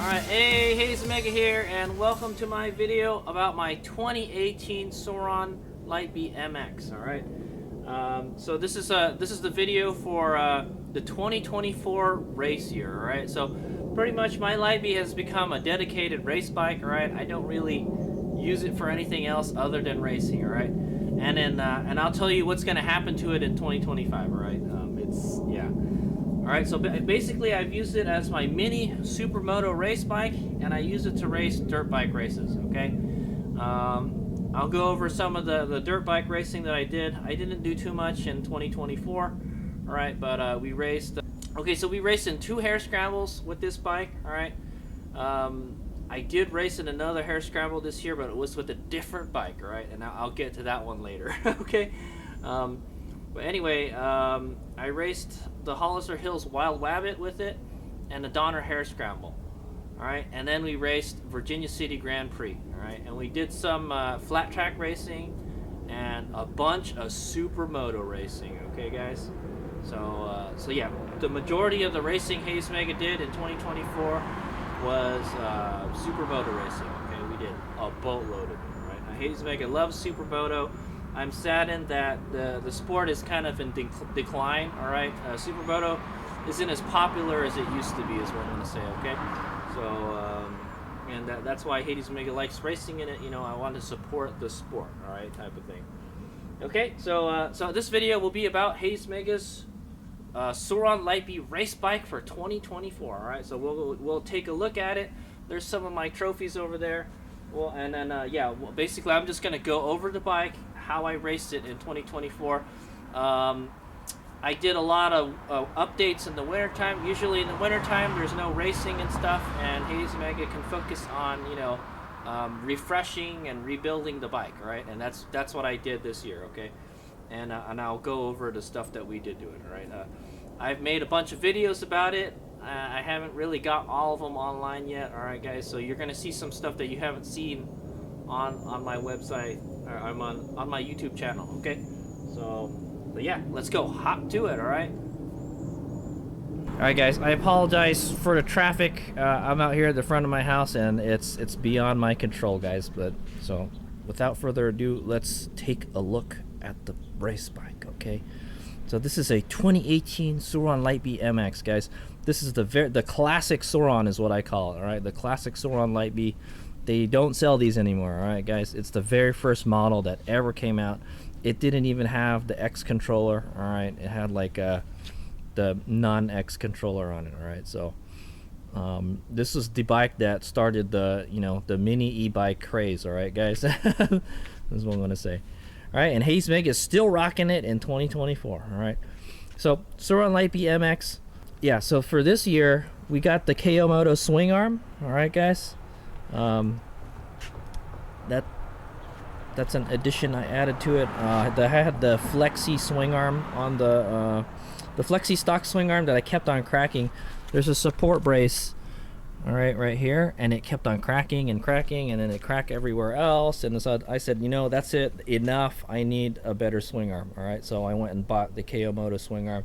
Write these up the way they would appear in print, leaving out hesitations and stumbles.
Alright, hey, HadesOmega here, and welcome to my video about my 2018 Sur Ron Light Bee MX. Alright, so this is the video for the 2024 race year. Alright, so pretty much my Light Bee has become a dedicated race bike. Alright, I don't really use it for anything else other than racing. Alright, and then and I'll tell you what's going to happen to it in 2025. Alright, Alright, so basically I've used it as my mini supermoto race bike, and I use it to race dirt bike races, okay? I'll go over some of the dirt bike racing that I did. I didn't do too much in 2024, alright, but we raced... okay, so we raced in 2 hare scrambles with this bike, alright? I did race in another hare scramble this year, but it was with a different bike, alright? And I'll get to that one later, okay? But anyway, I raced the Hollister Hills Wild Wabbit with it and the Donner Hare Scramble. Alright, and then we raced Virginia City Grand Prix. Alright, and we did some flat track racing and a bunch of supermoto racing. Okay, guys? So yeah, the majority of the racing HadesOmega did in 2024 was supermoto racing. Okay, we did a boatload of it. Right? Now, HadesOmega loves supermoto. I'm saddened that the sport is kind of in decline, alright? Supermoto isn't as popular as it used to be, is what I'm going to say, okay? So, and that's why HadesOmega likes racing in it. You know, I want to support the sport, alright, type of thing. Okay, so this video will be about HadesOmega's Sur Ron Light Bee race bike for 2024, alright? So we'll take a look at it. There's some of my trophies over there. Well, and then, yeah, well, basically I'm just going to go over the bike, how I raced it in 2024. I did a lot of updates in the wintertime. Usually in the wintertime there's no racing and stuff, and HadesOmega can focus on, you know, refreshing and rebuilding the bike, right? And that's what I did this year, okay? And I'll go over the stuff that we did do it, right? I've made a bunch of videos about it. I haven't really got all of them online yet, alright guys? So you're going to see some stuff that you haven't seen on my website, or I'm on my YouTube channel, okay? So yeah, let's go hop to it, alright? Alright guys, I apologize for the traffic. I'm out here at the front of my house and it's beyond my control, guys. But so without further ado, let's take a look at the race bike, okay? So this is a 2018 Sur Ron Light Bee MX, guys. This is the classic Sur Ron is what I call it, alright? The classic Sur Ron Light Bee. They don't sell these anymore, alright guys? It's the very first model that ever came out. It didn't even have the X controller, alright? It had like the non-X controller on it, alright? So this is the bike that started the, you know, the mini e-bike craze, alright guys? That's what I'm gonna say. Alright, and HadesOmega is still rocking it in 2024, alright? So Sur Ron Light Bee MX. Yeah, so for this year we got the KO Moto swing arm, alright guys? That's an addition I added to it. I had the flexi swing arm on the flexi stock swing arm that I kept on cracking. There's a support brace, all right here, and it kept on cracking and cracking, and then it cracked everywhere else. And so I said, you know, that's it, enough. I need a better swing arm. All right, so I went and bought the KO Moto swing arm.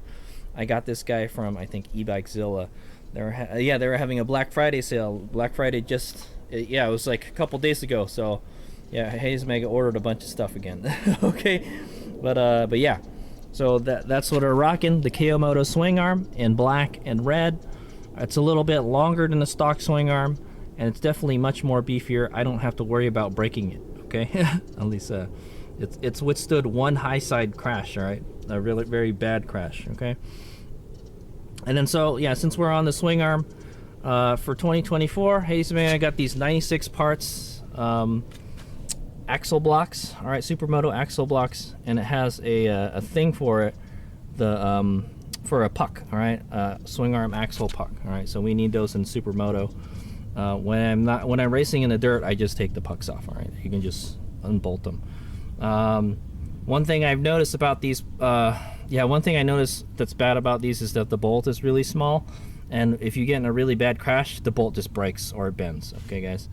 I got this guy from, I think, eBikeZilla. They were having a Black Friday sale. Black Friday just. Yeah, it was like a couple days ago. So yeah, HadesOmega ordered a bunch of stuff again. Okay, but yeah, so that's what we're rocking, the KO Moto swing arm in black and red. It's a little bit longer than the stock swing arm, and it's definitely much more beefier. I don't have to worry about breaking it, okay? At least it's withstood one high side crash, all right? A really very bad crash, okay? And then so yeah, since we're on the swing arm, for 2024, HadesOmega got these 96 parts axle blocks, all right, supermoto axle blocks, and it has a thing for it, for a puck, all right, swing arm axle puck, all right. So we need those in supermoto. When I'm racing in the dirt, I just take the pucks off, all right. You can just unbolt them. One thing I've noticed about these, one thing I noticed that's bad about these is that the bolt is really small. And if you get in a really bad crash, the bolt just breaks or it bends, okay guys?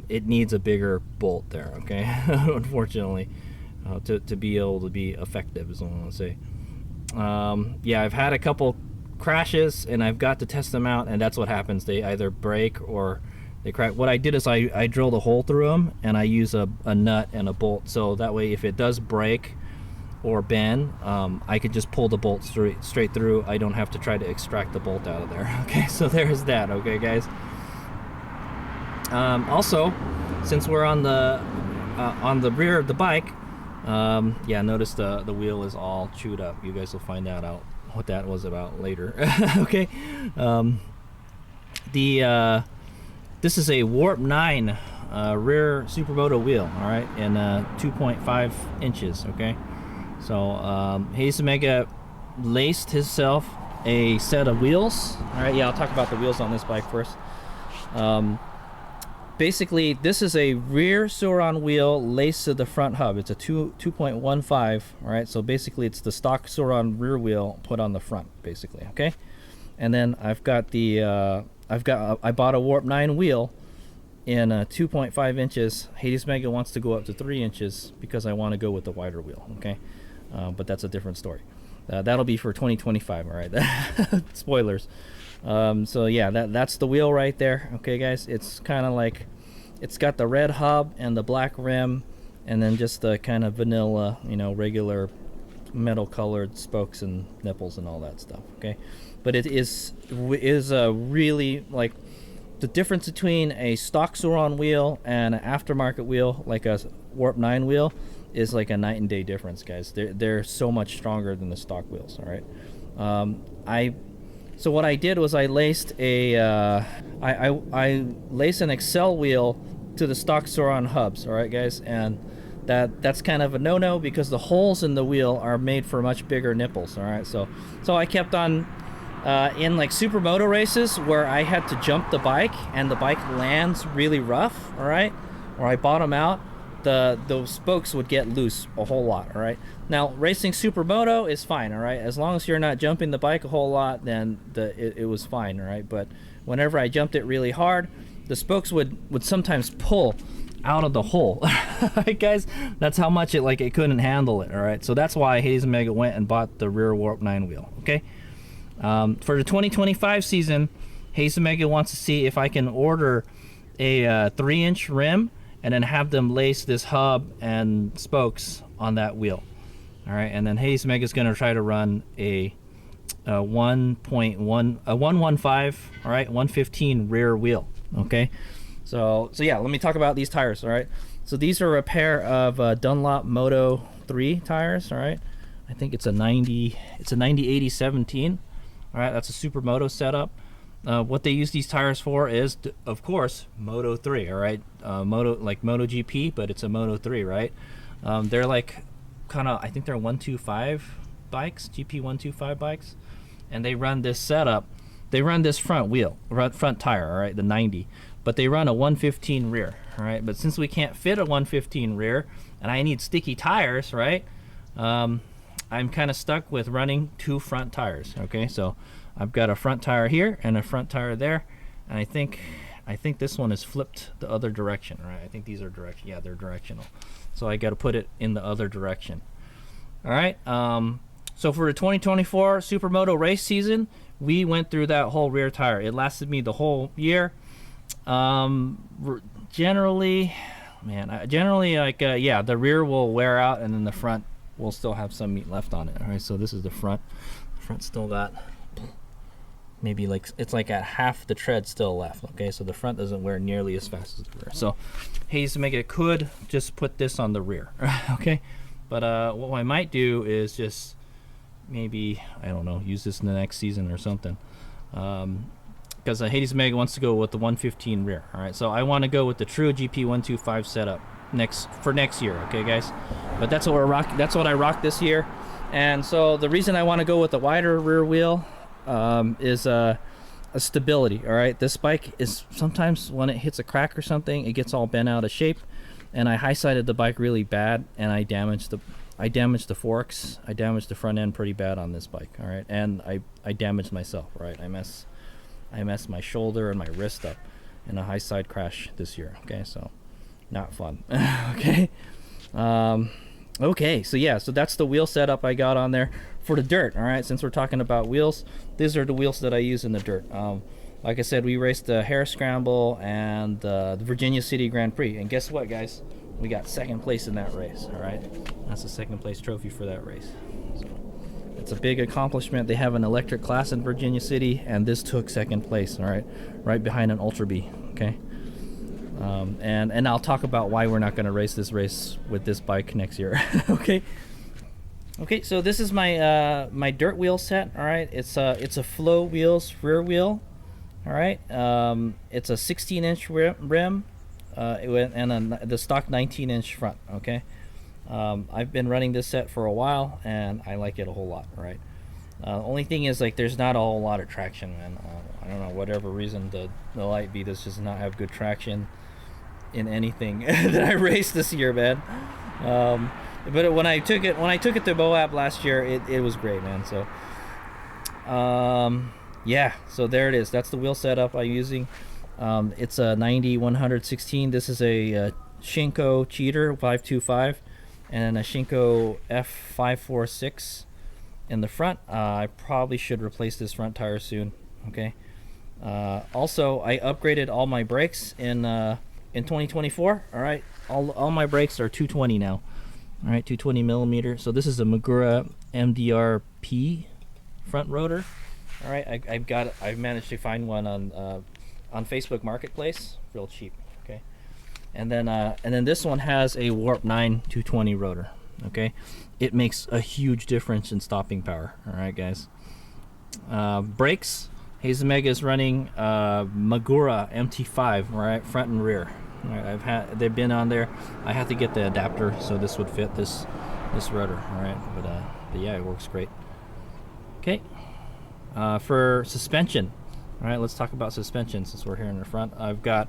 It needs a bigger bolt there, okay? Unfortunately, to be able to be effective is what I want to say. Yeah, I've had a couple crashes and I've got to test them out, and that's what happens. They either break or they crack. What I did is I drilled a hole through them, and I use a nut and a bolt, so that way if it does break or bend, I could just pull the bolt straight through. I don't have to try to extract the bolt out of there. Okay, so there's that. Okay, guys. Also, since we're on the rear of the bike, yeah, notice the wheel is all chewed up. You guys will find out what that was about later. Okay. This is a Warp 9 rear Supermoto wheel, all right, and 2.5 inches. Okay, so HadesOmega laced himself a set of wheels. All right, yeah, I'll talk about the wheels on this bike first. Basically, this is a rear Sur Ron wheel laced to the front hub. It's a 2.15. All right, so basically it's the stock Sur Ron rear wheel put on the front, basically. Okay, and then I've got the I bought a Warp 9 wheel in 2.5 inches. HadesOmega wants to go up to 3 inches because I want to go with the wider wheel. Okay, but that's a different story. That'll be for 2025. All right, spoilers. So yeah, that's the wheel right there. Okay, guys, it's kind of like, it's got the red hub and the black rim, and then just the kind of vanilla, you know, regular metal colored spokes and nipples and all that stuff. Okay, but it is a really, like, the difference between a stock Sur Ron wheel and an aftermarket wheel, like a Warp 9 wheel, is like a night and day difference, guys. They're so much stronger than the stock wheels. All right. So what I did was I laced I laced an Excel wheel to the stock Sur Ron hubs. All right, guys, and that's kind of a no-no because the holes in the wheel are made for much bigger nipples. All right, so I kept on in like supermoto races where I had to jump the bike and the bike lands really rough. All right, or I bottom out. Those spokes would get loose a whole lot. All right, now racing supermoto is fine. All right, as long as you're not jumping the bike a whole lot, then it was fine. All right, but whenever I jumped it really hard, the spokes would sometimes pull out of the hole. Right, guys, that's how much it couldn't handle it. All right, so that's why HadesOmega went and bought the rear Warp 9 wheel. Okay, for the 2025 season, HadesOmega wants to see if I can order a 3-inch rim and then have them lace this hub and spokes on that wheel. All right, and then HadesOmega is going to try to run a 1.15, all right, 115 rear wheel. Okay, so yeah, let me talk about these tires. All right, so these are a pair of Dunlop Moto 3 tires. All right, I think it's a 90/80 17. All right, that's a supermoto setup. What they use these tires for is, of course, Moto 3, all right? Like MotoGP, but it's a Moto 3, right? They're like kind of, I think they're 125 bikes, GP 125 bikes, and they run this setup. They run this front tire, all right, the 90, but they run a 115 rear, all right? But since we can't fit a 115 rear, and I need sticky tires, right? I'm kind of stuck with running 2 front tires, okay? So I've got a front tire here and a front tire there, and I think this one is flipped the other direction, right? I think these are yeah, they're directional, so I got to put it in the other direction. All right, so for the 2024 Supermoto race season, we went through that whole rear tire. It lasted me the whole year. Generally like yeah, the rear will wear out and then the front will still have some meat left on it. All right, so this is the front. The front still got maybe like, it's like at half the tread still left. Okay, so the front doesn't wear nearly as fast as the rear. So HadesOmega could just put this on the rear. Okay, but what I might do is just maybe, I don't know, use this in the next season or something, because HadesOmega wants to go with the 115 rear. All right, so I want to go with the true GP 125 setup for next year. Okay, guys, but that's what I rock this year. And so the reason I want to go with the wider rear wheel is a stability. All right, this bike is, sometimes when it hits a crack or something, it gets all bent out of shape, and I high-sided the bike really bad, and I damaged the forks. I damaged the front end pretty bad on this bike. All right, and I damaged myself. Right, I messed my shoulder and my wrist up in a high side crash this year. Okay, so not fun. Okay, Okay, so yeah, so that's the wheel setup I got on there for the dirt. All right, since we're talking about wheels, these are the wheels that I use in the dirt. Like I said, we raced the Hare Scramble and the Virginia City Grand Prix, and guess what, guys? We got second place in that race. All right, that's the second place trophy for that race. So it's a big accomplishment. They have an electric class in Virginia City, and this took second place. All right, right behind an Ultra Bee. Okay. And I'll talk about why we're not going to race this race with this bike next year. Okay. So this is my my dirt wheel set. All right, it's a Flow Wheels rear wheel. All right, it's a 16-inch rim, and the stock 19-inch front. Okay, I've been running this set for a while, and I like it a whole lot. Right. Only thing is, like, there's not a whole lot of traction, man. I don't know, whatever reason, the Light Bee does just not have good traction in anything that I raced this year, man. But when I took it to Moab last year, it was great, man. So yeah, so there it is. That's the wheel setup I'm using. It's a 90-116. This is a Shinko Cheater 525 and a Shinko F546 in the front. I probably should replace this front tire soon. Okay. Also, I upgraded all my brakes in 2024. All right, all my brakes are 220 now. All right, 220 millimeter. So this is a Magura MDR-P front rotor. All right, I've managed to find one on Facebook Marketplace, real cheap. Okay, and then this one has a Warp 9 220 rotor. Okay, it makes a huge difference in stopping power. All right, guys. Brakes. HadesOmega is running Magura MT5, right, front and rear. All right, they've been on there. I have to get the adapter so this would fit this rotor. All right, but yeah, it works great. Okay, for suspension. All right, let's talk about suspension since we're here in the front. I've got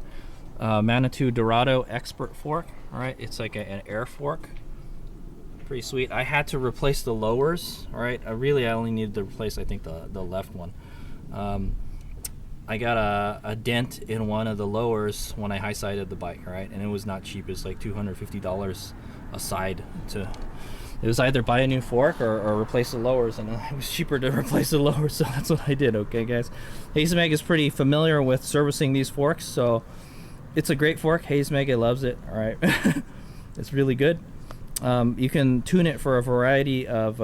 Manitou Dorado Expert fork. All right, it's like an air fork. Pretty sweet. I had to replace the lowers. All right, I only needed to replace, I think, the left one. I got a dent in one of the lowers when I high-sided the bike, right? And it was not cheap. It's like $250 a side. It was either buy a new fork or replace the lowers, and it was cheaper to replace the lowers, so that's what I did. Okay, guys. HadesOmega is pretty familiar with servicing these forks, so it's a great fork. HadesOmega loves it. All right, it's really good. You can tune it for a variety of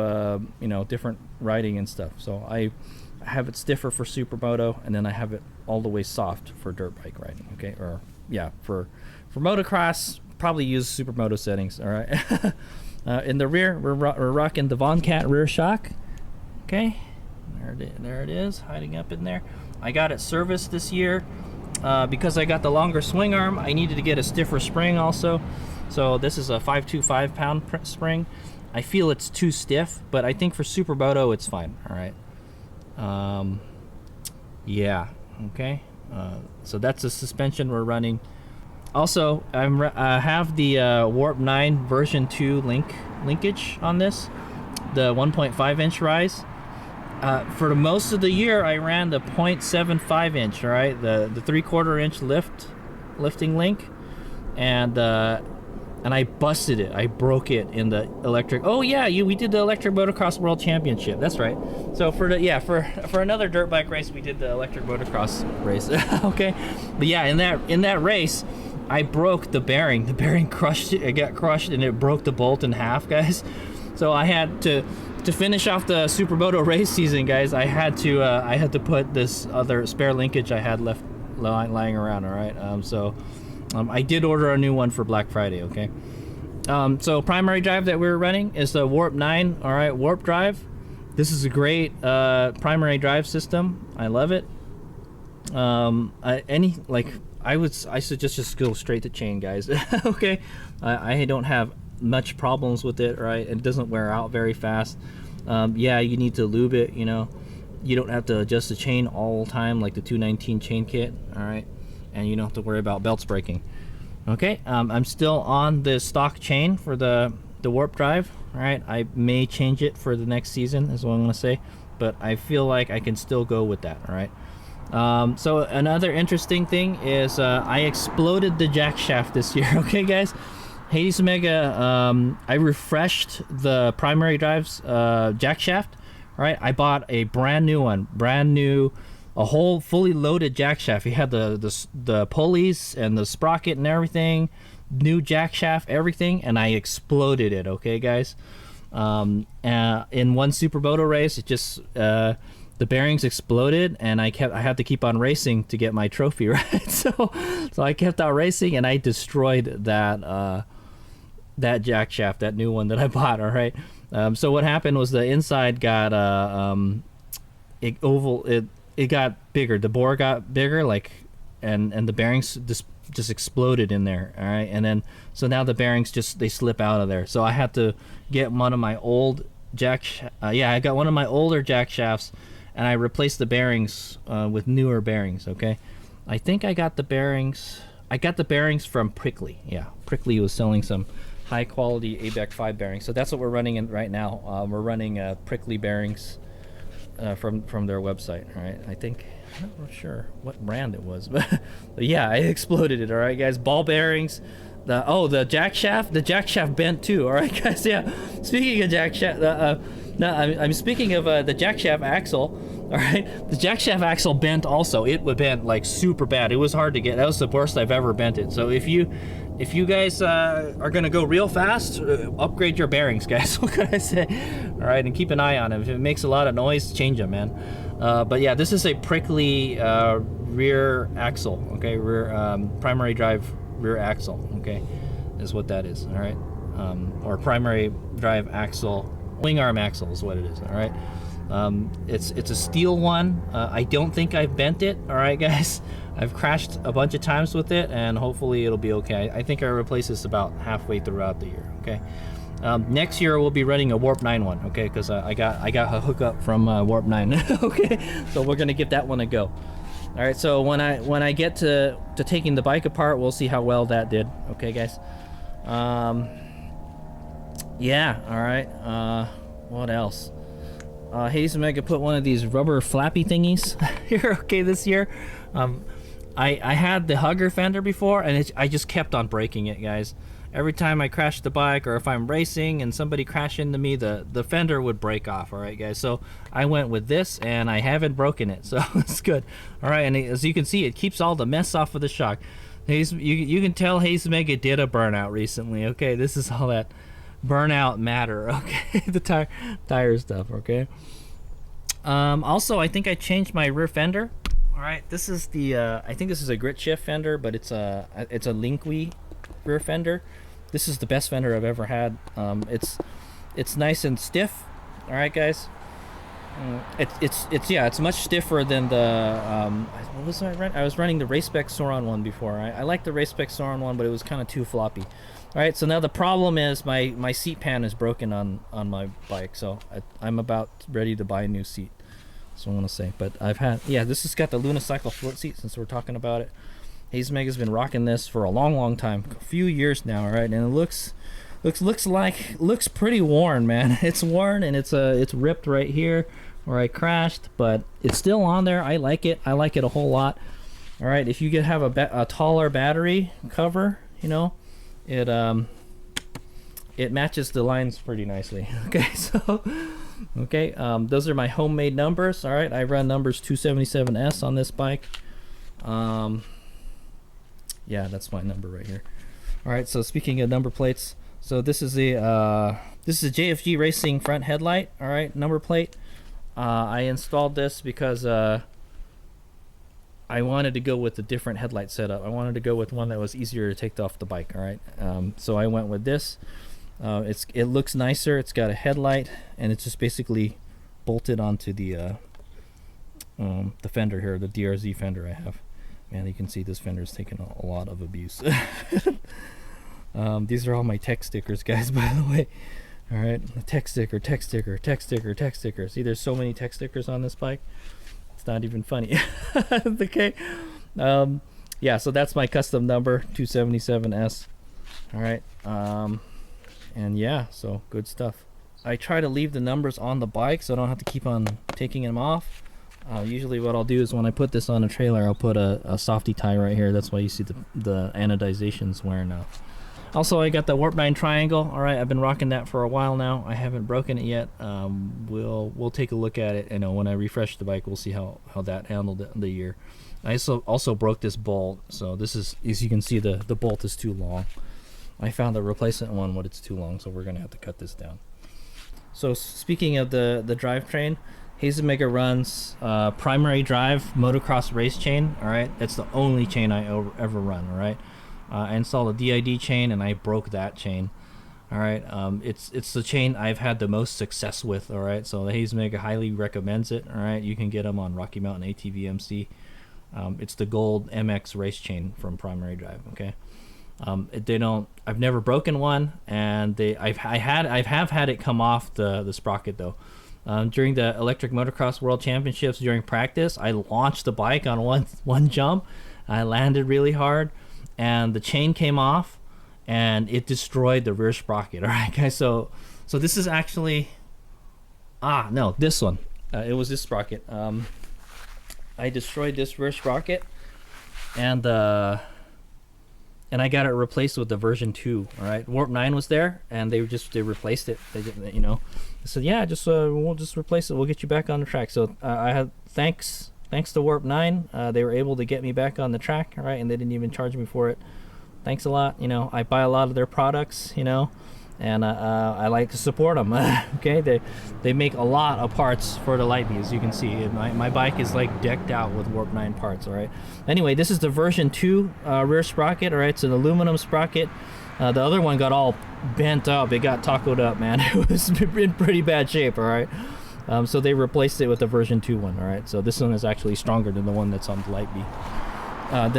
different riding and stuff. So I have it stiffer for supermoto, and then I have it all the way soft for dirt bike riding. Okay, or yeah, for motocross, probably use supermoto settings. All right. In the rear, we're rocking the Von Cat rear shock. Okay, there it is, hiding up in there. I got it serviced this year because I got the longer swing arm. I needed to get a stiffer spring also. So this is a 525 pound spring. I feel it's too stiff, but I think for supermoto it's fine. All right. Yeah. Okay. So that's the suspension we're running. Also, I have the Warp 9 version 2 linkage on this, the 1.5 inch rise. For the most of the year, I ran the 0.75 inch. All right, the 3/4 inch lifting link, and I busted it. I broke it in the electric. Oh yeah, we did the electric motocross world championship. That's right. So for another dirt bike race, we did the electric motocross race. Okay, but yeah, in that race, I broke the bearing. The bearing crushed it. It got crushed, and it broke the bolt in half, guys. So I had to finish off the supermoto race season, guys. I had to put this other spare linkage I had left lying around. All right. I did order a new one for Black Friday, okay? So primary drive that we're running is the Warp 9, all right, Warp drive. This is a great primary drive system. I love it. I suggest just go straight to chain, guys. Okay? I don't have much problems with it, right? It doesn't wear out very fast. Yeah, you need to lube it, you know. You don't have to adjust the chain all the time like the 219 chain kit, all right? And you don't have to worry about belts breaking. Okay, I'm still on the stock chain for the Warp drive. All right, I may change it for the next season, is what I'm gonna say, but I feel like I can still go with that. All right. So another interesting thing is I exploded the jack shaft this year. Okay, guys. Hades Omega, I refreshed the primary drive's jack shaft. Right, I bought a brand new one, a whole fully loaded jack shaft. He had the pulleys and the sprocket and everything, new jack shaft, everything, and I exploded it. Okay, guys. In one Supermoto race, it just the bearings exploded, and I had to keep on racing to get my trophy. Right, so I kept on racing, and I destroyed that jack shaft, that new one that I bought. All right. So what happened was the inside got it got bigger. The bore got bigger, like, and the bearings just exploded in there. All right, and then so now the bearings they slip out of there. So I had to get one of my old I got one of my older jack shafts, and I replaced the bearings with newer bearings. Okay, I think I got the bearings. I got the bearings from Prickly. Yeah, Prickly was selling some high quality ABEC 5 bearings, so that's what we're running in right now. We're running Prickly bearings from their website. All right, I'm not sure what brand it was, but yeah, I exploded it. All right, guys, ball bearings. The jack shaft bent too. All right, guys. Yeah, speaking of jack shaft, I'm speaking of the jack shaft axle. All right, the jack shaft axle bent also. It would bent like super bad. It was hard to get. That was the worst I've ever bent it. So if you guys are gonna go real fast, upgrade your bearings, guys. What can I say? All right, and keep an eye on them. If it makes a lot of noise, change them, man. But yeah, this is a Prickly rear axle. Okay, rear primary drive rear axle. Okay, is what that is. All right, or primary drive axle, wing arm axle is what it is. All right. It's a steel one. I don't think I've bent it. All right, guys. I've crashed a bunch of times with it, and hopefully it'll be okay. I think I replace this about halfway throughout the year. Okay. Next year we'll be running a Warp 9 one. Okay, because I got a hookup from Warp 9. Okay, so we're gonna give that one a go. All right. So when I get to taking the bike apart, we'll see how well that did. Okay, guys. Yeah. All right. What else? Hades Omega put one of these rubber flappy thingies here, okay, this year. I had the hugger fender before, and I just kept on breaking it, guys. Every time I crashed the bike, or if I'm racing and somebody crashed into me, the fender would break off. All right, guys. So I went with this, and I haven't broken it, so it's good. All right, and as you can see, it keeps all the mess off of the shock. You can tell Hades Omega did a burnout recently. Okay, this is all that burnout matter. Okay, the tire stuff. Okay. Also, I think I changed my rear fender. All right, this is the I think this is a grit shift fender, but it's a Linkwee rear fender. This is the best fender I've ever had. It's nice and stiff. All right, guys. It's much stiffer than the what was I running? I was running the Race-Spec Sur Ron one before. I like the Race-Spec Sur Ron one, but it was kind of too floppy. All right, so now the problem is my seat pan is broken on my bike, so I'm about ready to buy a new seat. That's what I want to say. But this has got the Lunicycle float seat, since we're talking about it. Hades Omega's been rocking this for a long time, a few years now. All right, and it looks pretty worn, man. It's worn, and it's ripped right here where I crashed, but it's still on there. I like it. I like it a whole lot. All right, if you could have a taller battery cover, you know, it matches the lines pretty nicely. Okay, so those are my homemade numbers. All right, I run numbers 277S on this bike. Yeah, that's my number right here. All right, so speaking of number plates, so this is a JFG Racing front headlight. All right, number plate. I installed this because I wanted to go with a different headlight setup. I wanted to go with one that was easier to take off the bike. All right, so I went with this. It looks nicer. It's got a headlight, and it's just basically bolted onto the fender here, the DRZ fender I have. Man, you can see this fender's taken a lot of abuse. These are all my tech stickers, guys, by the way. All right, tech sticker. See, there's so many tech stickers on this bike. It's not even funny. Okay. Yeah, so that's my custom number, 277S. All right. And yeah, so good stuff. I try to leave the numbers on the bike so I don't have to keep on taking them off. Usually what I'll do is when I put this on a trailer, I'll put a softy tie right here. That's why you see the anodization's wearing off. Also, I got the Warp 9 triangle. All right, I've been rocking that for a while now. I haven't broken it yet. We'll take a look at it. You know, when I refresh the bike, we'll see how that handled the year. I also broke this bolt. So this is, as you can see, the bolt is too long. I found a replacement one, but it's too long, so we're gonna have to cut this down. So speaking of the drivetrain, HadesOmega runs primary drive motocross race chain. All right, that's the only chain I ever run. All right. I installed a DID chain and I broke that chain. All right, it's the chain I've had the most success with. All right, so the HadesOmega highly recommends it. All right, you can get them on Rocky Mountain ATVMC. It's the gold MX race chain from Primary Drive. Okay, they don't. I've never broken one, and I've had it come off the sprocket though. During the Electric Motocross World Championships, during practice, I launched the bike on one jump. I landed really hard, and the chain came off, and it destroyed the rear sprocket. All right, guys. So this is actually no, this one. It was this sprocket. I destroyed this rear sprocket, and I got it replaced with the version 2. All right, Warp 9 was there, and they replaced it. They didn't, I said, yeah, we'll just replace it. We'll get you back on the track. So I had thanks to Warp 9, they were able to get me back on the track. All right, and they didn't even charge me for it. Thanks a lot. I buy a lot of their products. And I like to support them. Okay, they make a lot of parts for the Light Bee, as you can see. My bike is like decked out with Warp 9 parts. All right. Anyway, this is the version 2 rear sprocket. All right, it's an aluminum sprocket. The other one got all bent up. It got tacoed up, man. It was in pretty bad shape. All right. So they replaced it with the version 2 one. All right. So this one is actually stronger than the one that's on the Light Bee.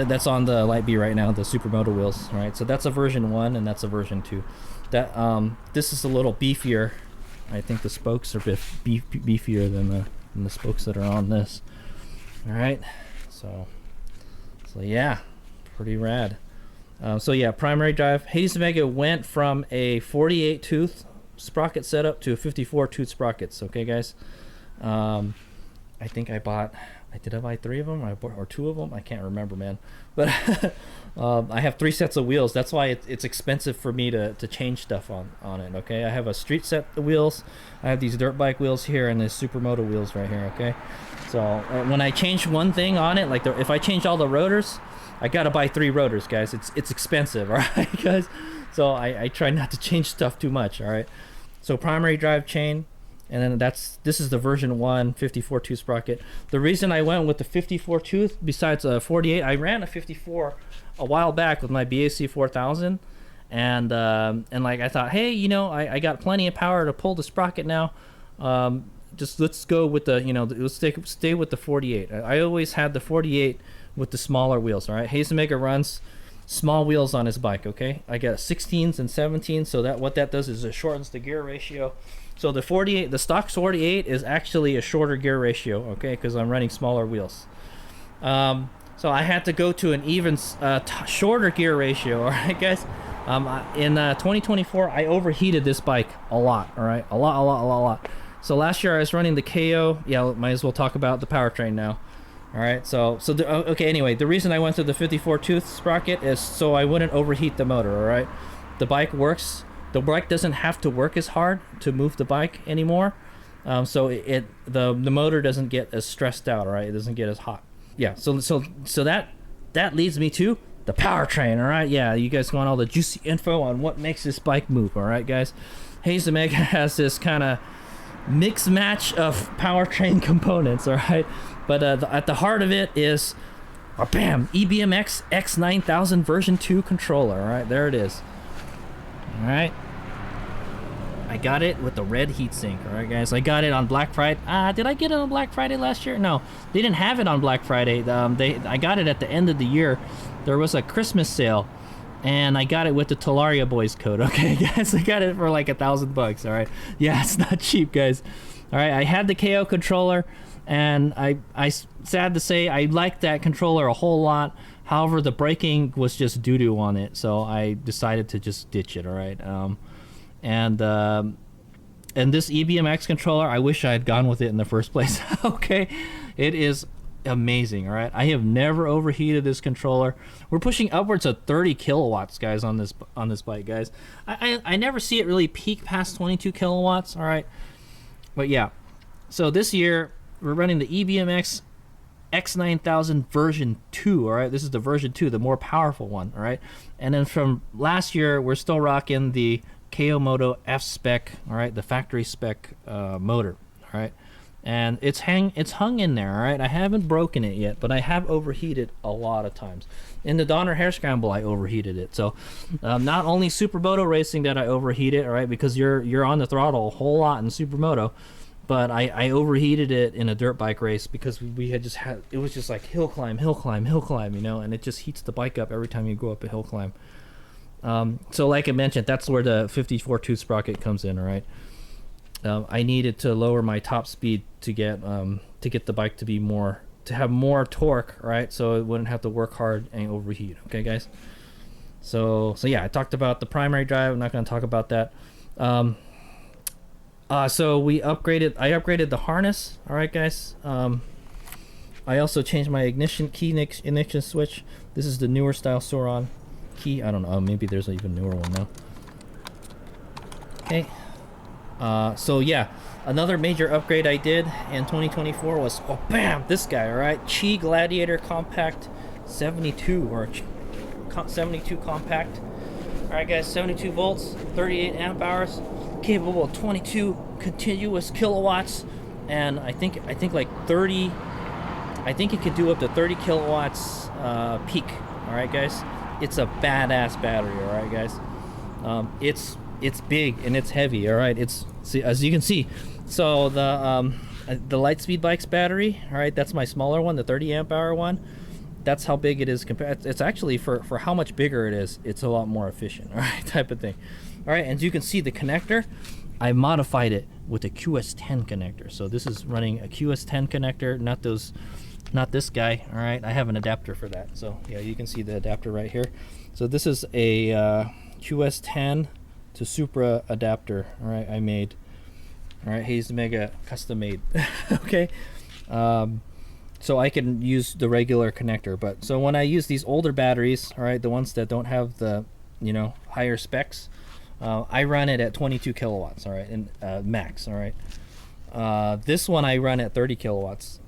That's on the Light Bee right now, the Supermoto wheels. All right. So that's a version 1, and that's a version 2. That this is a little beefier. I think the spokes are beefier than the spokes that are on this. All right, so yeah, pretty rad. So yeah, primary drive. HadesOmega went from a 48 tooth sprocket setup to a 54 tooth sprockets. Okay, guys. I think I bought. Did I buy 3 of them or 2 of them? I can't remember, man. But I have 3 sets of wheels. That's why it's expensive for me to change stuff on it. Okay, I have a street set of wheels. I have these dirt bike wheels here and the Supermoto wheels right here. Okay, so when I change one thing on it, like if I change all the rotors, I gotta buy 3 rotors, guys. It's expensive, all right, guys. So I try not to change stuff too much. All right. So primary drive chain. And then this is the version 1 54 tooth sprocket. The reason I went with the 54 tooth, besides a 48, I ran a 54 a while back with my BAC 4000, and like I thought, hey, I got plenty of power to pull the sprocket now. Just let's go with the let's stay with the 48. I always had the 48 with the smaller wheels. All right, HadesOmega runs small wheels on his bike. Okay, I got 16s and 17s, so what that does is it shortens the gear ratio. So the stock 48 is actually a shorter gear ratio, okay, because I'm running smaller wheels. So I had to go to an even shorter gear ratio, all right, guys. In 2024, I overheated this bike a lot, all right, a lot. So last year I was running the KO. Yeah, might as well talk about the powertrain now. All right, okay. Anyway, the reason I went to the 54 tooth sprocket is so I wouldn't overheat the motor. All right, the bike works. The bike doesn't have to work as hard to move the bike anymore, so the motor doesn't get as stressed out. All right, it doesn't get as hot. Yeah, so that leads me to the powertrain. All right, yeah, you guys want all the juicy info on what makes this bike move. All right, guys, HadesOmega has this kind of mix match of powertrain components. All right, but at the heart of it is bam, EBMX X9000 version 2 controller. All right, there it is. All right, I got it with the red heatsink. All right, guys, I got it on Black Friday. Did I get it on Black Friday last year? No, they didn't have it on Black Friday. I got it at the end of the year. There was a Christmas sale, and I got it with the Talaria Boys code. Okay, guys, I got it for like $1,000. All right, yeah, it's not cheap, guys. All right, I had the KO controller, and I sad to say I liked that controller a whole lot. However, the braking was just doo-doo on it, so I decided to just ditch it. All right, and this EBMX controller, I wish I had gone with it in the first place. Okay, it is amazing. All right, I have never overheated this controller. We're pushing upwards of 30 kilowatts, guys, on this bike, guys. I never see it really peak past 22 kilowatts. All right, but yeah. So this year we're running the EBMX X9000 version 2. All right, this is the version 2, the more powerful one. All right, and then from last year we're still rocking the KO Moto F spec. All right, the factory spec motor. All right. And it's hung in there, all right? I haven't broken it yet, but I have overheated a lot of times. In the Donner Hair Scramble, I overheated it. So not only Supermoto racing that I overheat it, all right, because you're on the throttle a whole lot in Supermoto, but I overheated it in a dirt bike race because we had it was just like hill climb, you know, and it just heats the bike up every time you go up a hill climb. So like I mentioned, that's where the 54 tooth sprocket comes in, all right? I needed to lower my top speed to get the bike to have more torque, right? So it wouldn't have to work hard and overheat. Okay, guys. So yeah, I talked about the primary drive. I'm not going to talk about that. So I upgraded the harness. All right, guys. I also changed my ignition switch. This is the newer style Sur Ron key. I don't know. Maybe there's an even newer one now. Okay. So yeah, another major upgrade I did in 2024 was, oh bam, this guy, all right, Qi Gladiator Compact 72 or 72 Compact. All right, guys, 72 volts, 38 amp hours, capable of 22 continuous kilowatts, and I think like 30. I think it could do up to 30 kilowatts peak. All right, guys, it's a badass battery. All right, guys, it's big and it's heavy. All right, as you can see. So the Lightspeed Bikes battery, all right, that's my smaller one, the 30 amp hour one. That's how big it is compared. It's actually for how much bigger it is, it's a lot more efficient. All right, type of thing. All right, and as you can see, the connector, I modified it with a QS10 connector. So this is running a QS10 connector, not this guy. All right, I have an adapter for that. So yeah, you can see the adapter right here. So this is a QS10 to Supra adapter. All right, I made. All right, HadesOmega custom made. Okay, so I can use the regular connector, but so when I use these older batteries, all right, the ones that don't have the higher specs, I run it at 22 kilowatts. All right, and max. All right, this one I run at 30 kilowatts.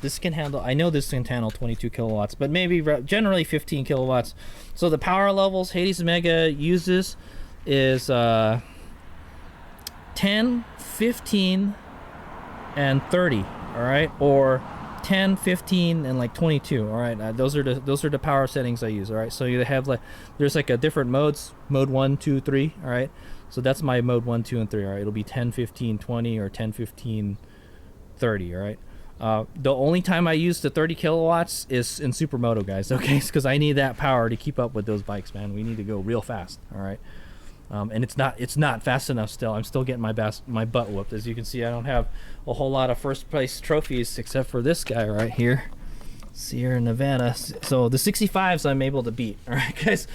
This can handle. I know this can handle 22 kilowatts, but maybe generally 15 kilowatts. So the power levels HadesOmega uses is 10, 15, and 30. All right, or 10, 15, and like 22. All right, those are the power settings I use. All right, so you have there's like a different modes, mode 1, 2, 3. All right, so that's my mode 1, 2, and 3. All right, it'll be 10, 15, 20, or 10, 15, 30. All right. The only time I use the 30 kilowatts is in Supermoto, guys. Okay, because I need that power to keep up with those bikes, man. We need to go real fast. All right. And it's not fast enough still. I'm still getting my butt whooped. As you can see, I don't have a whole lot of first place trophies except for this guy right here, Sierra Nevada. So the 65s I'm able to beat. All right, guys.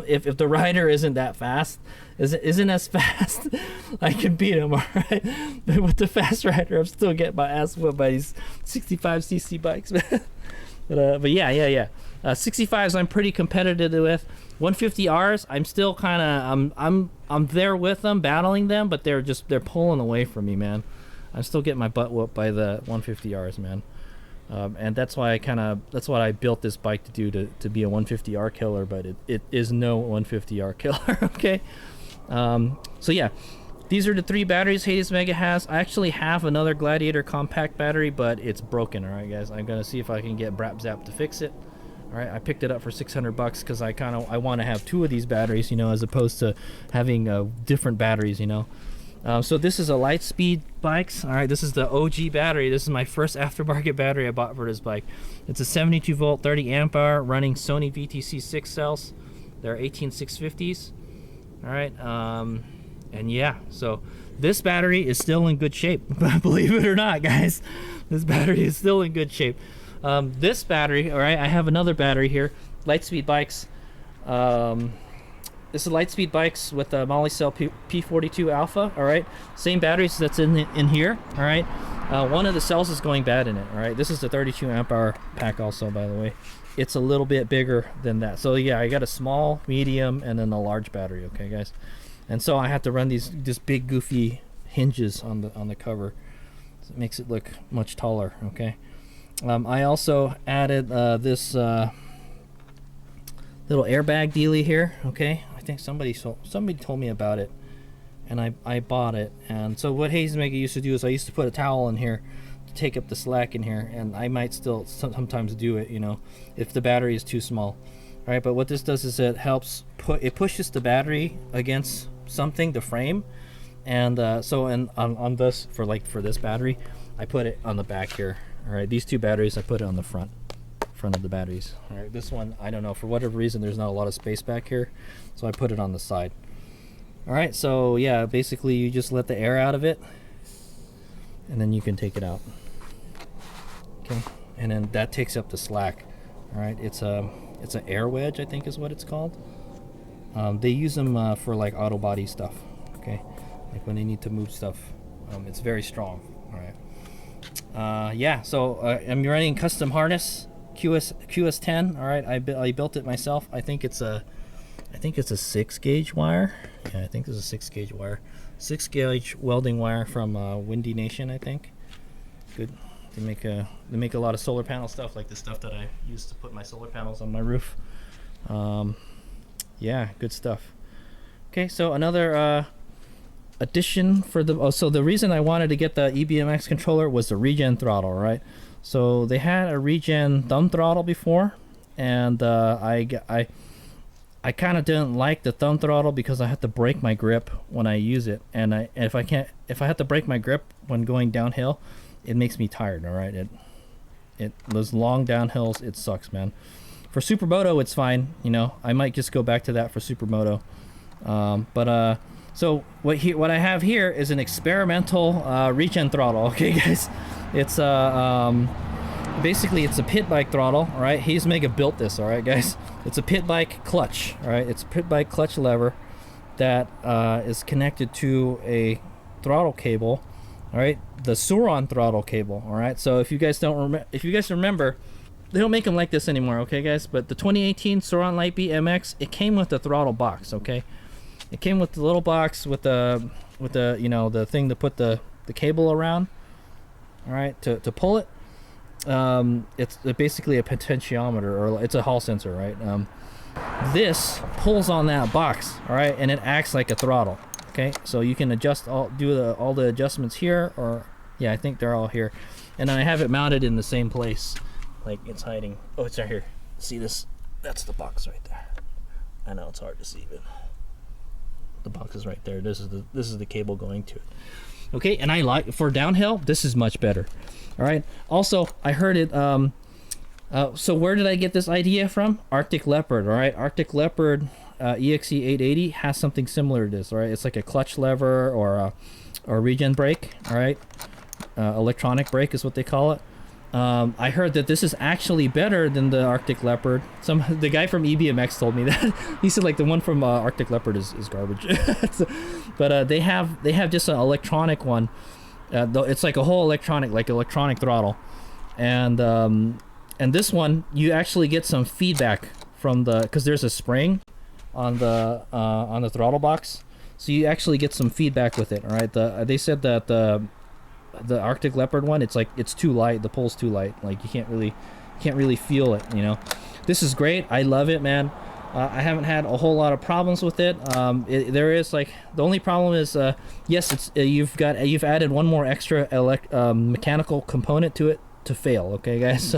If the rider isn't that fast, isn't as fast, I can beat him. All right, but with the fast rider, I'm still getting my ass whooped by these 65cc bikes, man. But yeah. 65s I'm pretty competitive with. 150Rs I'm still kind of I'm there with them, battling them, but they're pulling away from me, man. I'm still getting my butt whooped by the 150Rs, man. And that's why I built this bike to do to be a 150R killer, but it is no 150R killer. Okay. So yeah, these are the 3 batteries HadesOmega has. I actually have another Gladiator compact battery, but it's broken. All right, guys, I'm gonna see if I can get Brap Zap to fix it. All right, I picked it up for $600 because I want to have 2 of these batteries, as opposed to having different batteries, So this is a Lightspeed Bikes. All right, this is the OG battery. This is my first aftermarket battery I bought for this bike. It's a 72 volt, 30 amp hour, running Sony VTC6 cells. They're 18650s. All right, and yeah, so this battery is still in good shape. Believe it or not, guys, this battery is still in good shape. This battery, all right, I have another battery here, Lightspeed Bikes. This is Lightspeed Bikes with a Molicel P42 Alpha. All right, same batteries that's in here. All right, one of the cells is going bad in it. All right, this is the 32 amp hour pack also, by the way. It's a little bit bigger than that. So yeah, I got a small, medium, and then a large battery. Okay, guys, and so I have to run these big goofy hinges on the cover. So it makes it look much taller. Okay, I also added this little airbag dealie here. Okay, I think somebody told me about it, and I bought it. And so what HadesOmega used to do is I used to put a towel in here to take up the slack in here, and I might still sometimes do it, you know, if the battery is too small. All right, but what this does is it helps pushes the battery against something, the frame, and on this for this battery, I put it on the back here. All right, these two batteries I put it on the front of the batteries. All right, this one, I don't know, for whatever reason there's not a lot of space back here, so I put it on the side. All right, so yeah, basically you just let the air out of it, and then you can take it out. Okay, and then that takes up the slack. All right, it's an air wedge, I think is what it's called. They use them for like auto body stuff. Okay, like when they need to move stuff. It's very strong. All right. Yeah, so I'm running custom harness QS10. All right, I built it myself. I think it's a 6 gauge wire. Yeah, I think it's a 6 gauge wire. 6 gauge welding wire from Windy Nation, I think. Good. They make a lot of solar panel stuff, like the stuff that I use to put my solar panels on my roof. Yeah, good stuff. Okay, so another addition for the so the reason I wanted to get the EBMX controller was the regen throttle, right? So they had a regen thumb throttle before, and I kind of didn't like the thumb throttle because I had to break my grip when I use it, and if I have to break my grip when going downhill, it makes me tired. All right, those long downhills, it sucks, man. For Supermoto, it's fine. You know, I might just go back to that for Supermoto. So what I have here is an experimental regen throttle. Okay, guys, it's basically it's a pit bike throttle. All right, HadesOmega built this. All right, guys, it's a pit bike clutch. All right, it's a pit bike clutch lever that is connected to a throttle cable. All right, the Sur Ron throttle cable. All right, so if you guys remember, they don't make them like this anymore. Okay, guys, but the 2018 Sur Ron Light Bee MX, it came with the throttle box. Okay, it came with the little box with the you know, the thing to put the cable around. All right, to pull it. It's basically a potentiometer, or it's a hall sensor, right? This pulls on that box, all right, and it acts like a throttle. Okay, so you can adjust all the adjustments here, or yeah, I think they're all here, and then I have it mounted in the same place, like it's hiding. Oh, it's right here. See this? That's the box right there. I know it's hard to see, but the box is right there. This is the cable going to it. Okay, and I like, for downhill, this is much better. All right. Also, I heard it. So where did I get this idea from? Arctic Leopard. All right, Arctic Leopard EXE880 has something similar to this. All right, it's like a clutch lever or regen brake. All right, electronic brake is what they call it. I heard that this is actually better than the Arctic Leopard. The guy from EBMX told me that. He said like the one from Arctic Leopard is garbage. But they have just an electronic one. It's like a whole electronic throttle, and this one you actually get some feedback from because there's a spring on the throttle box, so you actually get some feedback with it. All right, they said that the Arctic Leopard one, it's too light. The pole's too light. Like you can't really feel it. You know, this is great. I love it, man. I haven't had a whole lot of problems with it. There is like the only problem is yes, it's you've added one more extra mechanical component to it to fail. Okay, guys.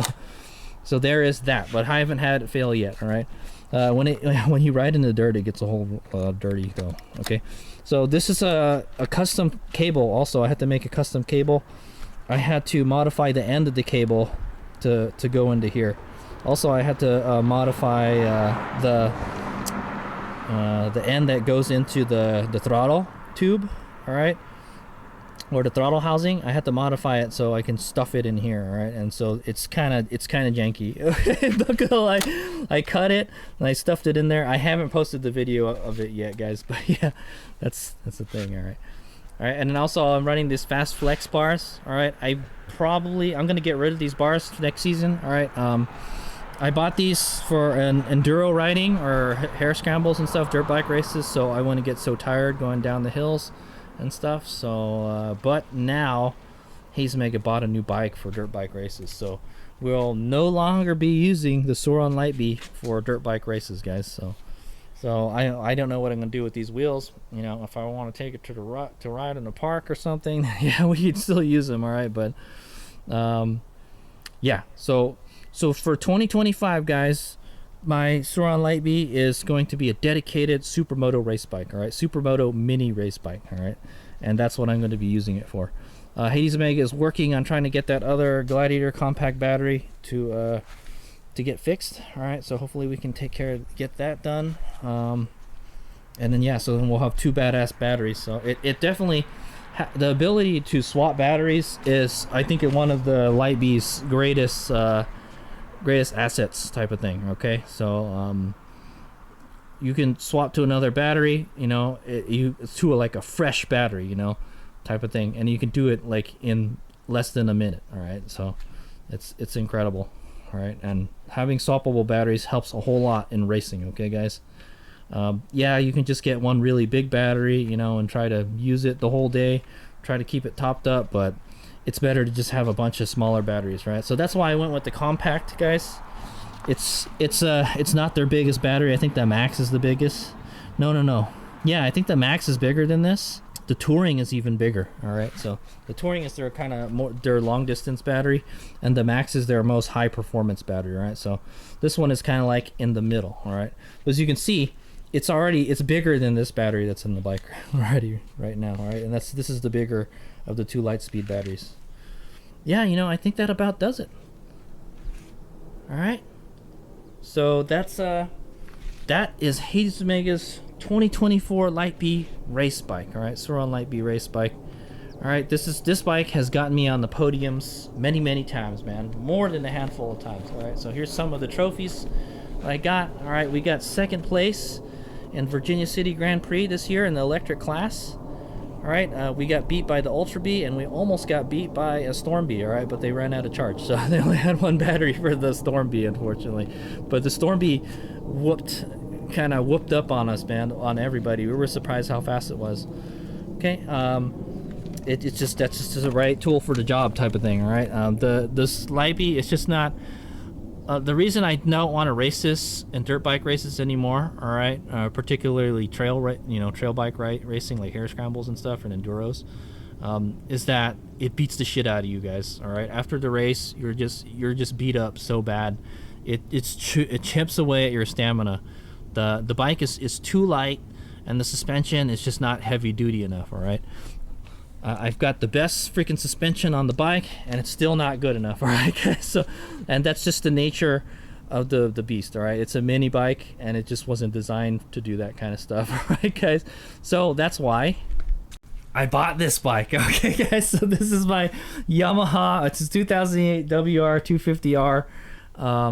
So there is that, but I haven't had it fail yet. All right. When you ride in the dirt, it gets a whole dirty though. Okay. So this is a custom cable. Also, I had to make a custom cable. I had to modify the end of the cable to go into here. Also, I had to modify the end that goes into the throttle tube. All right, or the throttle housing. I had to modify it so I can stuff it in here. All right, and so it's kind of janky. Not gonna lie, I cut it and I stuffed it in there. I haven't posted the video of it yet, guys, but yeah, that's the thing. All right. All right, and then also I'm running these fast flex bars. All right, I'm gonna get rid of these bars next season. All right, I bought these for an enduro riding or hair scrambles and stuff, dirt bike races. So I wouldn't get so tired going down the hills and stuff. So, but now HadesOmega bought a new bike for dirt bike races. So we'll no longer be using the Sur Ron Light Bee for dirt bike races, guys. So I don't know what I'm gonna do with these wheels. You know, if I want to take it to ride in the park or something, yeah, we could still use them. All right, but yeah. So for 2025, guys, my Sur Ron Light Bee is going to be a dedicated supermoto race bike. All right, supermoto mini race bike. All right, and that's what I'm going to be using it for. HadesOmega is working on trying to get that other Gladiator compact battery to get fixed. All right, so hopefully we can get that done. And then yeah, so then we'll have two badass batteries. So it definitely the ability to swap batteries is, I think, one of the Light Bee's greatest assets type of thing. Okay, so you can swap to another battery, you know, to like a fresh battery, you know, type of thing, and you can do it like in less than a minute. All right, so it's incredible. All right, and having swappable batteries helps a whole lot in racing. Okay, guys. Yeah, you can just get one really big battery, you know, and try to use it the whole day, try to keep it topped up, but it's better to just have a bunch of smaller batteries, right? So that's why I went with the compact, guys. It's not their biggest battery. I think the Max is the biggest. No. Yeah, I think the Max is bigger than this. The Touring is even bigger. All right, so the Touring is their kind of their long distance battery, and the Max is their most high performance battery. Right, so this one is kind of like in the middle. All right, as you can see, it's bigger than this battery that's in the bike already right now. All right, and this is the bigger of the two Lightspeed batteries. Yeah, you know, I think that about does it. All right, so that is HadesOmega's 2024 Light Bee race bike. All right, Sur Ron Light Bee race bike. All right, this bike has gotten me on the podiums many times, man, more than a handful of times. All right, so here's some of the trophies that I got. All right, we got second place in Virginia City Grand Prix this year in the electric class. All right, we got beat by the Ultra Bee, and we almost got beat by a Storm Bee. All right, but they ran out of charge, so they only had one battery for the Storm Bee, unfortunately. But the Storm Bee kind of whooped up on us, man, on everybody. We were surprised how fast it was. Okay, that's just the right tool for the job type of thing. All right, this Light Bee, it's just not. The reason I don't want to race this in dirt bike races anymore, all right, particularly trail bike racing like hair scrambles and stuff and enduros, is that it beats the shit out of you guys. All right, after the race, you're just beat up so bad, it chips away at your stamina. The bike is too light, and the suspension is just not heavy duty enough. All right. I've got the best freaking suspension on the bike, and it's still not good enough. All right, guys. So, and that's just the nature of the beast. All right, it's a mini bike, and it just wasn't designed to do that kind of stuff. All right, guys. So that's why I bought this bike. Okay, guys. So this is my Yamaha. It's a 2008 WR250R.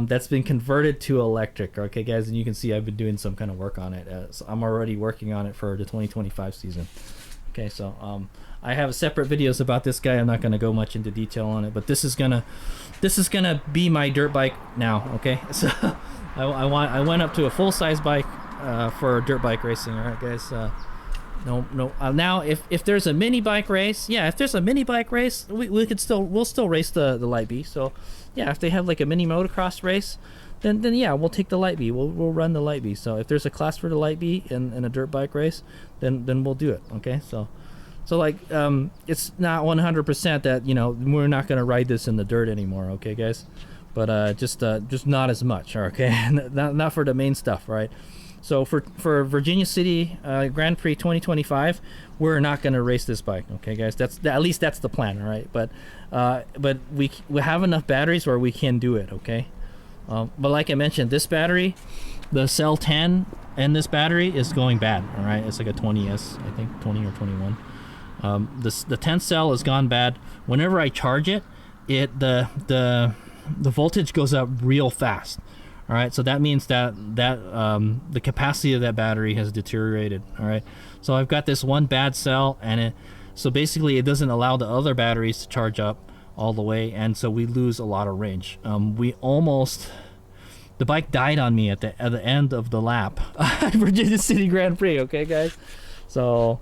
That's been converted to electric. Okay, guys, and you can see I've been doing some kind of work on it. So I'm already working on it for the 2025 season. Okay, so I have separate videos about this guy. I'm not gonna go much into detail on it, but this is gonna be my dirt bike now. Okay, so I went up to a full size bike for dirt bike racing. All right, guys. No. Now, if there's a mini bike race, yeah, if there's a mini bike race, we'll still race the Light Bee. So, yeah, if they have like a mini motocross race, then yeah, we'll take the Light Bee. We'll run the Light Bee. So if there's a class for the Light Bee in a dirt bike race, then we'll do it. Okay, so like it's not 100% that, you know, we're not gonna ride this in the dirt anymore. Okay, guys, but just not as much. Okay, not for the main stuff, right? So for Virginia City Grand Prix 2025, we're not going to race this bike. Okay, guys, at least that's the plan. All right, but we have enough batteries where we can do it. Okay, but like I mentioned, this battery, the cell 10 and this battery is going bad. All right, it's like a 20S, I think 20 or 21. The 10 cell has gone bad. Whenever I charge it, the voltage goes up real fast. All right, so that means that the capacity of that battery has deteriorated. All right, so I've got this one bad cell, and So basically it doesn't allow the other batteries to charge up all the way, and so we lose a lot of range. The bike died on me at the end of the lap. Virginia City Grand Prix, okay guys? So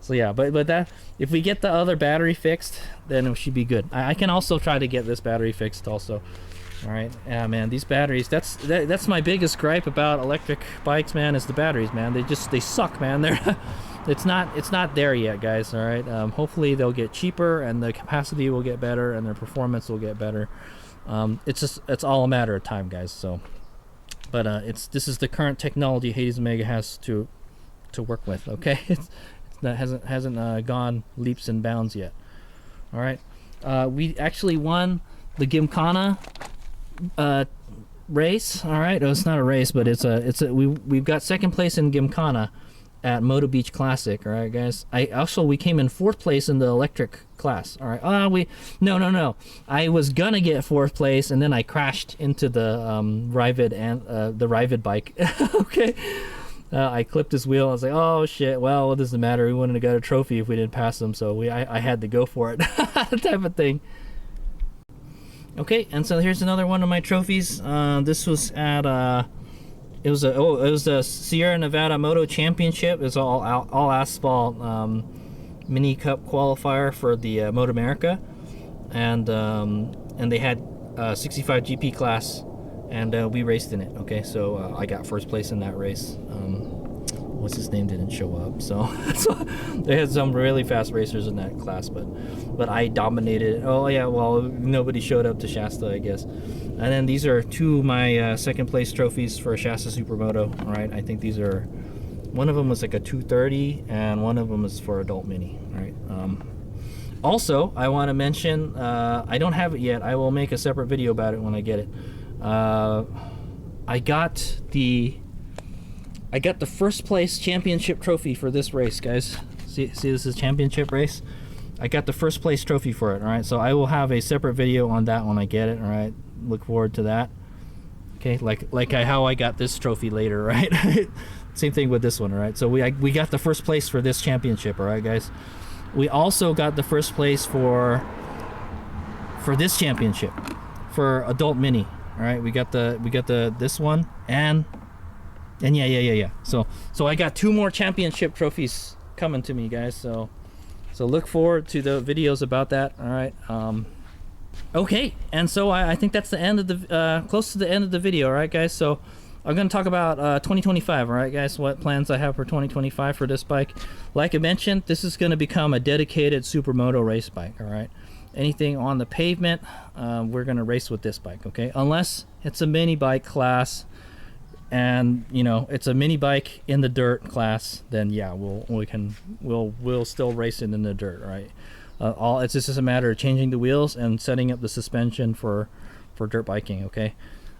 yeah, but that, if we get the other battery fixed, then it should be good. I can also try to get this battery fixed also. All right, yeah, man, these batteries, that's my biggest gripe about electric bikes, man, is the batteries, man. They suck, man. It's not there yet, guys. All right, hopefully they'll get cheaper and the capacity will get better and their performance will get better. It's all a matter of time, guys. So, but this is the current technology Hades Omega has to work with. Okay, that hasn't gone leaps and bounds yet. All right, we actually won the Gymkhana race. All right, it's not a race, but we've got second place in Gymkhana at Moto Beach Classic. All right, guys. We came in 4th place in the electric class. All right. No. I was gonna get 4th place, and then I crashed into the Rivid and the Rivid bike. Okay. I clipped his wheel. I was like, oh shit. Well, what does it matter? We wouldn't have got a trophy if we didn't pass him, so I had to go for it, type of thing. Okay, and so here's another one of my trophies. This was at it was the Sierra Nevada Moto Championship. It was all asphalt mini cup qualifier for the Moto America, and they had 65 GP class, and we raced in it. Okay, so I got 1st place in that race. What's his name didn't show up, so they had some really fast racers in that class, but I dominated. Oh yeah, well, nobody showed up to Shasta, I guess. And then these are 2 of my 2nd place trophies for Shasta Supermoto. All right, I think these are, one of them was like a 230 and one of them is for adult mini. All right. Also, I want to mention, I don't have it yet. I will make a separate video about it when I get it. I got the 1st place championship trophy for this race, guys. See, this is championship race. I got the 1st place trophy for it. All right, so I will have a separate video on that when I get it. All right, look forward to that. Okay, how I got this trophy later, right? Same thing with this one. All right, so we got the 1st place for this championship. All right, guys. We also got the 1st place for this championship for adult mini. All right, we got this one and yeah. So I got 2 more championship trophies coming to me, guys. So look forward to the videos about that. All right. Okay, and so I think that's the end of the close to the end of the video. All right, guys. So I'm going to talk about 2025. All right, guys. What plans I have for 2025 for this bike? Like I mentioned, this is going to become a dedicated supermoto race bike. All right. Anything on the pavement, we're going to race with this bike. Okay, unless it's a mini bike class. And it's a mini bike in the dirt class, then yeah, we'll still race it in the dirt, right? It's just a matter of changing the wheels and setting up the suspension for dirt biking, okay?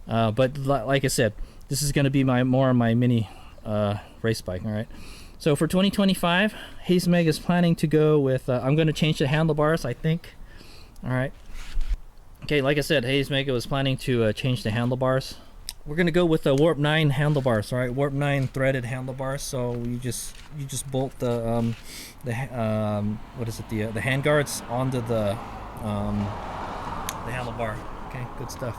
But like I said, this is going to be more of my mini race bike, all right? So for 2025, Hades Omega is planning to go with. I'm going to change the handlebars, I think. All right. Okay, like I said, Hades Omega was planning to change the handlebars. We're gonna go with the Warp 9 handlebars, all right? Warp 9 threaded handlebars. So you just bolt the what is it? The hand guards onto the handlebar. Okay, good stuff.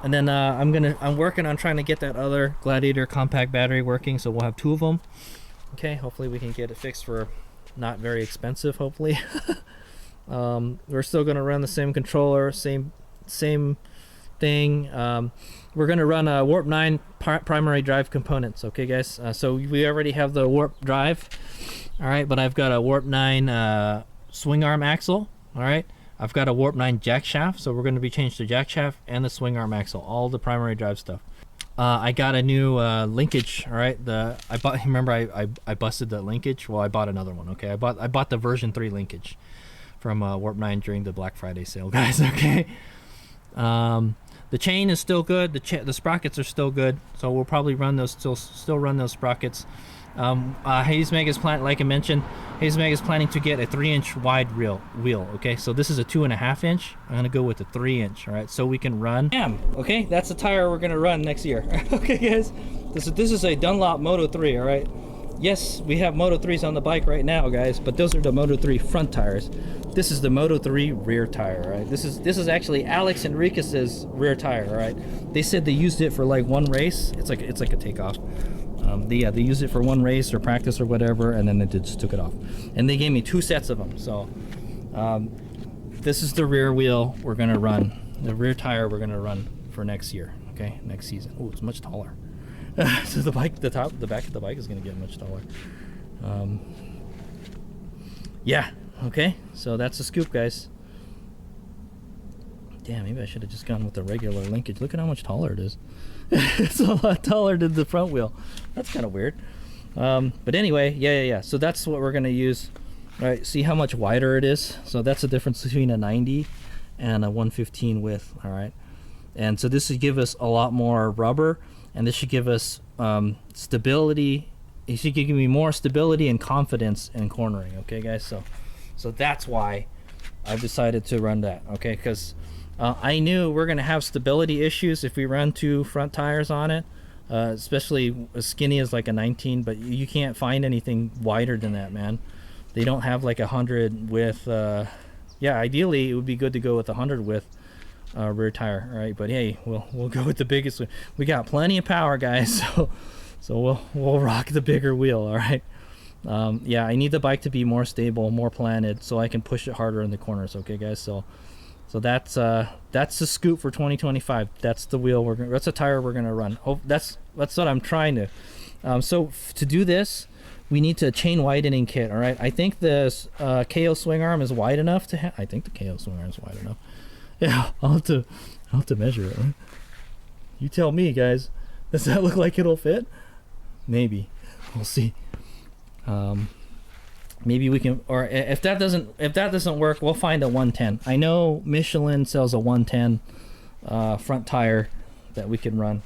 And then I'm working on trying to get that other Gladiator compact battery working, so we'll have 2 of them. Okay, hopefully we can get it fixed for not very expensive. Hopefully. We're still gonna run the same controller, same thing. We're going to run a Warp 9 primary drive components, okay guys? So we already have the Warp drive, all right, but I've got a Warp 9 swing arm axle, all right? I've got a Warp 9 jack shaft, so we're going to be changing the jack shaft and the swing arm axle, all the primary drive stuff. I got a new linkage, all right? I busted the linkage. Well, I bought another one, okay? I bought the version 3 linkage from Warp 9 during the Black Friday sale, guys, okay? The chain is still good. The sprockets are still good, so we'll probably run those still run those sprockets. Hades Omega's like I mentioned, Hades Omega's planning to get a 3-inch wide wheel. Okay, so this is a 2.5 inch. I'm gonna go with a 3-inch. All right, so we can run. Okay, that's the tire we're gonna run next year. Okay, guys, this is a Dunlop Moto 3. All right, yes, we have Moto 3s on the bike right now, guys, but those are the Moto 3 front tires. This is the Moto 3 rear tire, right? This is actually Alex Enriquez's rear tire, right? They said they used it for like one race. It's like a takeoff. They used it for one race or practice or whatever, and then they just took it off. And they gave me 2 sets of them. So this is the rear wheel we're gonna run. The rear tire we're gonna run for next year. Okay, next season. Oh, it's much taller. So the back of the bike is gonna get much taller. Yeah. Okay. So that's the scoop, guys. Damn, maybe I should have just gone with the regular linkage. Look at how much taller it is. It's a lot taller than the front wheel. That's kind of weird. But anyway, yeah. So that's what we're gonna use. All right. See how much wider it is. So that's the difference between a 90 and a 115 width. All right. And so this should give us a lot more rubber, and this should give us stability. It should give me more stability and confidence in cornering. Okay, guys. So that's why I've decided to run that. Okay, because I knew we're gonna have stability issues if we run 2 front tires on it, especially as skinny as like a 19. But you can't find anything wider than that, man. They don't have like 100 width. Yeah, ideally it would be good to go with 100 width rear tire, right? But hey, we'll go with the biggest one. We got plenty of power, guys, so we'll rock the bigger wheel. All right. Yeah, I need the bike to be more stable, more planted, so I can push it harder in the corners. Okay, guys. So that's the scoop for 2025. That's the wheel that's the tire we're gonna run. Oh, that's what I'm trying to. So to do this, we need a chain widening kit. All right. I think this KO swing arm is wide enough to. I think the KO swing arm is wide enough. Yeah, I'll have to measure it. Right? You tell me, guys. Does that look like it'll fit? Maybe. We'll see. Maybe we can, or if that doesn't work, we'll find a 110. I know Michelin sells a 110 front tire that we can run.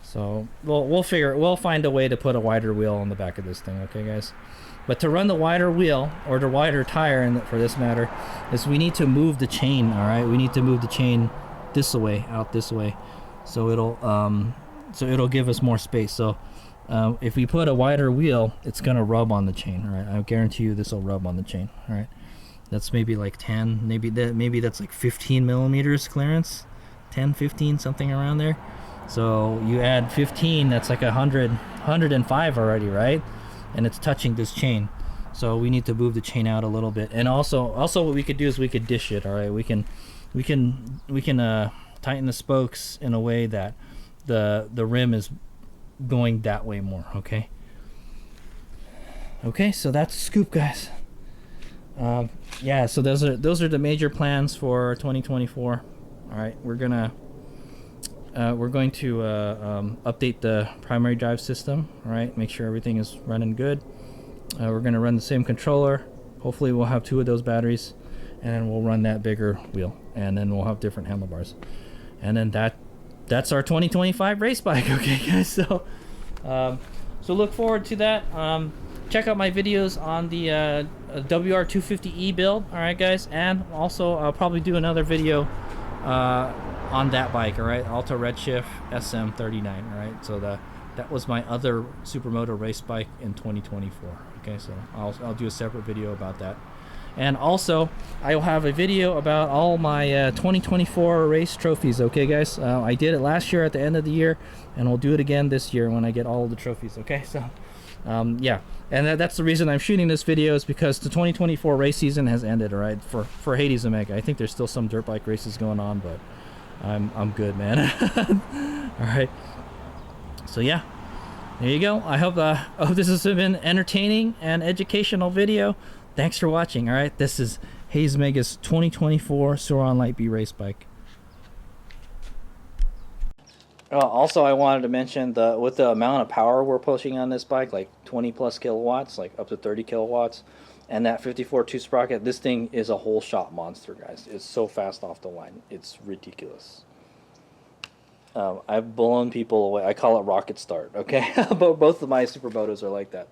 So we'll find a way to put a wider wheel on the back of this thing. Okay, guys. But to run the wider wheel, or the wider tire, for this matter, is we need to move the chain. All right, we need to move the chain this way, out this way, so it'll give us more space. So if we put a wider wheel, it's gonna rub on the chain. All right, I guarantee you this will rub on the chain. All right, that's maybe like 10, maybe that's like 15 millimeters clearance, 10, 15, something around there. So you add 15, that's like 105 already, right? And it's touching this chain, so we need to move the chain out a little bit. And also what we could do is we could dish it. All right, we can tighten the spokes in a way that the rim is going that way more. Okay, so that's the scoop, guys. Yeah, so those are the major plans for 2024. All right, we're going to update the primary drive system. All right, make sure everything is running good. We're going to run the same controller. Hopefully we'll have 2 of those batteries, and then we'll run that bigger wheel, and then we'll have different handlebars. And then that's our 2025 race bike. Okay, guys. So look forward to that. Check out my videos on the WR250E build. All right, guys. And also I'll probably do another video on that bike. All right, Alta Redshift SM39. All right, so that was my other Supermoto race bike in 2024. Okay, so I'll do a separate video about that. And also, I will have a video about all my 2024 race trophies. Okay, guys? I did it last year at the end of the year, and we'll do it again this year when I get all of the trophies. Okay, so yeah. And that's the reason I'm shooting this video, is because the 2024 race season has ended, all right, for Hades Omega. I think there's still some dirt bike races going on, but I'm good, man. All right. So yeah, there you go. I hope this has been an entertaining and educational video. Thanks for watching. All right, this is HadesOmega's 2024 Sur Ron Light Bee race bike. Also, I wanted to mention with the amount of power we're pushing on this bike, like 20 plus kilowatts, like up to 30 kilowatts, and that 54 2-sprocket, this thing is a whole shot monster, guys. It's so fast off the line. It's ridiculous. I've blown people away. I call it rocket start, okay? Both of my Supermotos are like that.